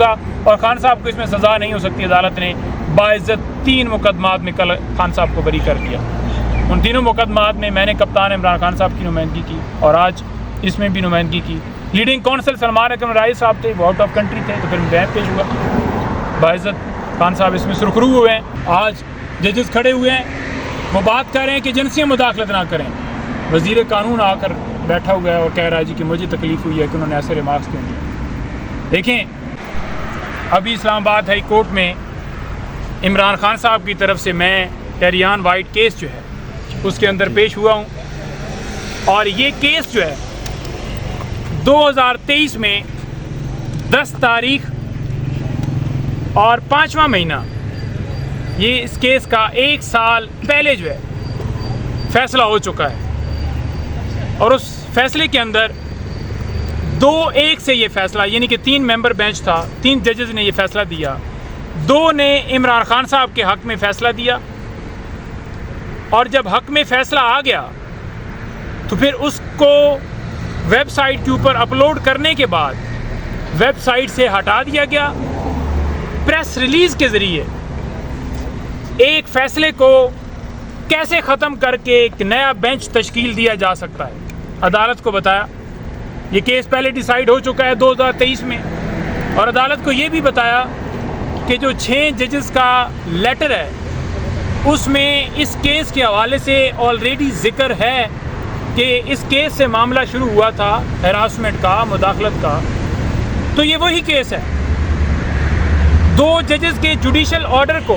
और खान साहब को इसमें सज़ा नहीं हो सकती। अदालत ने बाइज्जत 3 मुकदमात में कल खान साहब को बरी कर दिया। उन तीनों मुकदमात में मैंने कप्तान इमरान खान साहब की नुमाइंदगी की और आज इसमें भी नुमाइंदगी की। लीडिंग कौंसल सलमान अकरम राय साहब थे, वो आउट ऑफ कंट्री थे, तो फिर बयान पेश हुआ। बाइज्जत खान साहब इसमें सुरखरू हुए हैं। आज जजेस खड़े हुए हैं, वो बात कर रहे हैं कि एजेंसियाँ मुदाखलत ना करें। वज़ीर कानून आकर बैठा हुआ है और कह रहा है जी कि मुझे तकलीफ़ हुई है कि उन्होंने ऐसे रिमार्क्स क्यों दिए। देखें, अभी इस्लामाबाद हाई कोर्ट में इमरान खान साहब की तरफ से मैं टेरियान वाइट केस जो है उसके अंदर पेश हुआ हूँ और ये केस जो है 2023 में 10 तारीख और 5वां महीना, ये इस केस का 1 साल पहले जो है फैसला हो चुका है और उस फैसले के अंदर 2-1 से ये फैसला, यानी कि 3 मेंबर बेंच था, 3 जजेस ने ये फैसला दिया। 2 ने इमरान खान साहब के हक़ में फ़ैसला दिया और जब हक़ में फ़ैसला आ गया तो फिर उसको वेबसाइट के ऊपर अपलोड करने के बाद वेबसाइट से हटा दिया गया। प्रेस रिलीज़ के ज़रिए एक फ़ैसले को कैसे ख़त्म करके एक नया बेंच तश्कील दिया जा सकता है। अदालत को बताया ये केस पहले डिसाइड हो चुका है 2023 में और अदालत को ये भी बताया कि जो 6 जजेस का लेटर है उसमें इस केस के हवाले से ऑलरेडी ज़िक्र है कि इस केस से मामला शुरू हुआ था हैरासमेंट का, मुदाखलत का, तो ये वही केस है। 2 जजेस के जुडिशल ऑर्डर को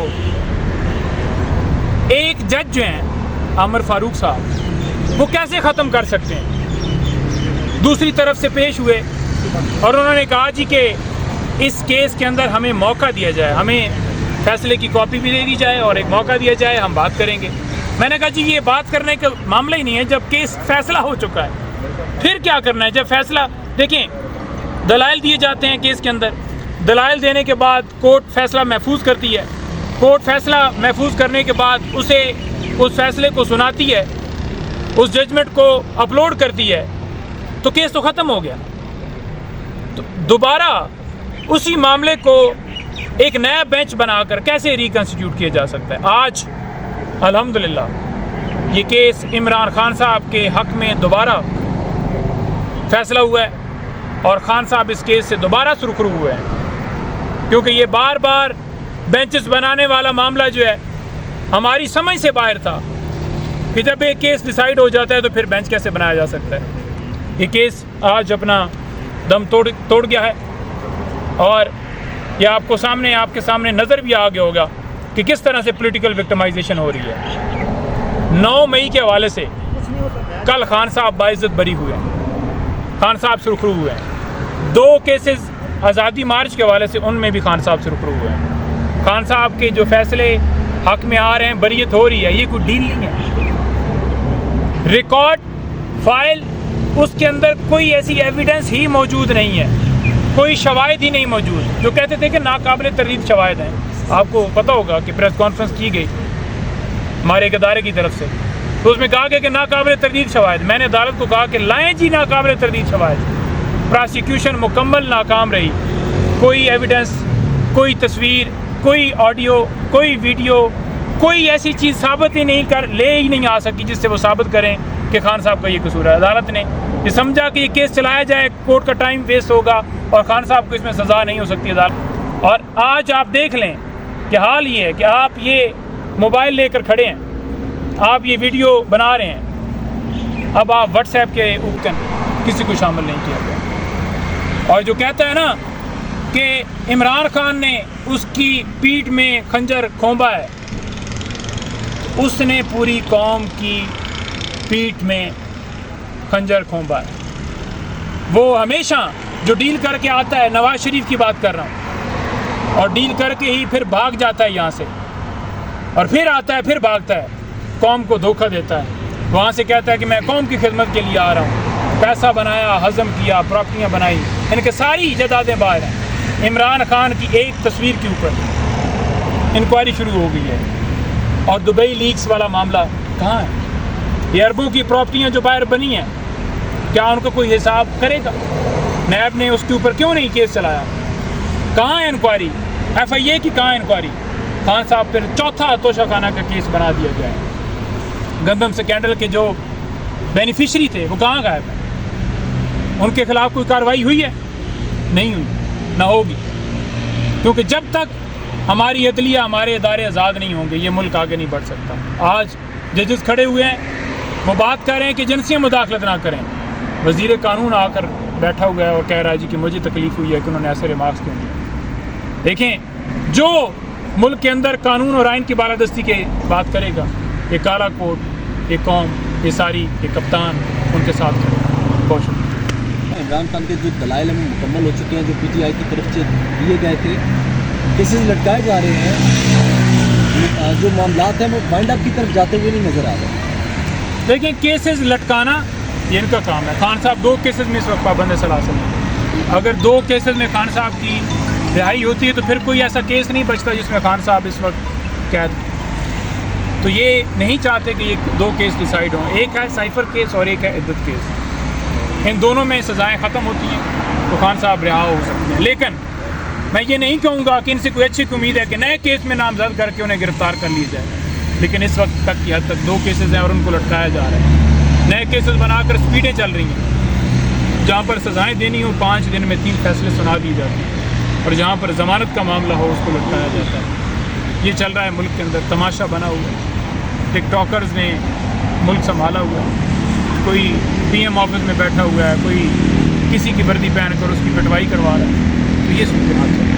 एक जज जो हैं आमिर फारूक साहब, वो कैसे ख़त्म कर सकते हैं। दूसरी तरफ से पेश हुए और उन्होंने कहा जी कि इस केस के अंदर हमें मौका दिया जाए, हमें फैसले की कॉपी भी दे दी जाए और एक मौका दिया जाए, हम बात करेंगे। मैंने कहा जी ये बात करने का मामला ही नहीं है, जब केस फैसला हो चुका है फिर क्या करना है। जब फैसला, देखें, दलाइल दिए जाते हैं केस के अंदर, दलाइल देने के बाद कोर्ट फैसला महफूज करती है, कोर्ट फैसला महफूज करने के बाद उसे उस फैसले को सुनाती है, उस जजमेंट को अपलोड करती है, तो केस तो ख़त्म हो गया। तो दोबारा उसी मामले को एक नया बेंच बनाकर कैसे रिकन्स्टिट्यूट किया जा सकता है। आज अल्हम्दुलिल्लाह ये केस इमरान खान साहब के हक़ में दोबारा फैसला हुआ है और खान साहब इस केस से दोबारा सुरखरू हुए हैं, क्योंकि ये बार बार बेंचेस बनाने वाला मामला जो है हमारी समझ से बाहर था कि जब एक केस डिसाइड हो जाता है तो फिर बेंच कैसे बनाया जा सकता है। ये केस आज अपना दम तोड़ गया है और यह आपके सामने नज़र भी आ गया होगा कि किस तरह से पॉलिटिकल विक्टिमाइजेशन हो रही है। 9 मई के हवाले से कल खान साहब बाइज्जत बरी हुए हैं, खान साहब सुरखरू हुए हैं। 2 केसेस आज़ादी मार्च के हवाले से, उनमें भी खान साहब सुरखरू हुए हैं। खान साहब के जो फैसले हक़ में आ रहे हैं, बरीयत हो रही है, ये कोई डील नहीं है। रिकॉर्ड फाइल, उसके अंदर कोई ऐसी एविडेंस ही मौजूद नहीं है, कोई शवाहिद ही नहीं मौजूद। जो कहते थे कि नाकाबिले तर्दीद शवाहिद हैं, आपको पता होगा कि प्रेस कॉन्फ्रेंस की गई हमारे एक अदारे की तरफ से, तो उसमें कहा गया कि नाकाबिले तर्दीद शवाहिद। मैंने अदालत को कहा कि लाएँ जी नाकाबिले तर्दीद शवाहिद। प्रोसिक्यूशन मुकम्मल नाकाम रही, कोई एविडेंस, कोई तस्वीर, कोई ऑडियो, कोई वीडियो, कोई ऐसी चीज़ साबित ही नहीं आ सकी जिससे वो साबित करें कि खान साहब का ये कसूर है। अदालत ने ये समझा कि ये केस चलाया जाए, कोर्ट का टाइम वेस्ट होगा और खान साहब को इसमें सज़ा नहीं हो सकती अदालत। और आज आप देख लें कि हाल ये है कि आप ये मोबाइल लेकर खड़े हैं, आप ये वीडियो बना रहे हैं, अब आप व्हाट्सएप के ऊपर किसी को शामिल नहीं किया गया। और जो कहता है ना कि इमरान खान ने उसकी पीठ में खंजर खोंबा है, उसने पूरी कौम की पीठ में खंजर खोंबा है। वो हमेशा जो डील करके आता है, नवाज शरीफ की बात कर रहा हूँ, और डील करके ही फिर भाग जाता है यहाँ से और फिर आता है, फिर भागता है, कौम को धोखा देता है। वहाँ से कहता है कि मैं कौम की खिदमत के लिए आ रहा हूँ, पैसा बनाया, हज़म किया, प्रॉपर्टियाँ बनाई, इनके सारी जायदादें बाहर हैं। इमरान खान की एक तस्वीर के ऊपर इंक्वायरी शुरू हो गई है और दुबई लीक्स वाला मामला कहाँ है? ये अरबों की प्रॉपर्टियाँ जो बाहर बनी हैं, क्या उनको कोई हिसाब करेगा? नैब ने उसके ऊपर क्यों नहीं केस चलाया? कहाँ है इंक्वायरी? FIA की कहाँ इंक्वायरी? खान साहब फिर चौथा तोशाखाना का केस बना दिया गया है। गंदम स्कैंडल के जो बेनिफिशरी थे वो कहाँ गायब है? उनके खिलाफ कोई कार्रवाई हुई है? नहीं हुई, ना होगी, क्योंकि जब तक हमारी अदलिया, हमारे इदारे आज़ाद नहीं होंगे ये मुल्क आगे नहीं बढ़ सकता। आज जजेस खड़े हुए हैं, वो बात कर रहे हैं कि एजेंसियाँ मुदाखलत ना करें। वज़ीर कानून आकर बैठा हुआ है और कह रहा है जी कि मुझे तकलीफ़ हुई है कि उन्होंने ऐसे रिमार्क्स क्यों दिए। देखें, जो मुल्क के अंदर कानून और आइन की बालादस्ती की बात करेगा, ये काला कोट, ये कौम, ये सारी, ये कप्तान उनके साथ करेगा। बहुत शुक्रिया। इमरान खान के जो दलाइल में मुकम्मल हो चुके हैं, जो PTI की तरफ से दिए गए थे, केसेस लटकाए जा रहे हैं, जो मामलात हैं वो वाइंड अप की तरफ जाते हुए नहीं नज़र आ रहे। देखिए, केसेस लटकाना ये इनका काम है। खान साहब 2 केसेस में इस वक्त पाबंद सलासल हैं। अगर 2 केसेस में खान साहब की रिहाई होती है तो फिर कोई ऐसा केस नहीं बचता जिसमें खान साहब इस वक्त कैद। तो ये नहीं चाहते कि ये 2 केस डिसाइड हों। एक है साइफर केस और एक है इद्दत केस। इन दोनों में सज़ाएँ ख़त्म होती हैं तो खान साहब रिहा हो सकते हैं। लेकिन मैं ये नहीं कहूँगा कि इनसे कोई अच्छी उम्मीद है कि नए केस में नामजद करके उन्हें गिरफ्तार कर लिया जाए। लेकिन इस वक्त तक की हद तक 2 केसेस हैं और उनको लटकाया जा रहा है। नए केसेस बनाकर स्पीडें चल रही हैं। जहाँ पर सज़ाएँ देनी हो 5 दिन में 3 फैसले सुना दिए जाते हैं, और जहाँ पर ज़मानत का मामला हो उसको लटकाया जाता है। ये चल रहा है मुल्क के अंदर, तमाशा बना हुआ है। टिकटॉकर्स ने मुल्क संभाला हुआ है। कोई PM ऑफिस में बैठा हुआ है, कोई किसी की वर्दी पहन कर उसकी पिटवाई करवा रहा है। तो ये सूरत हाल है।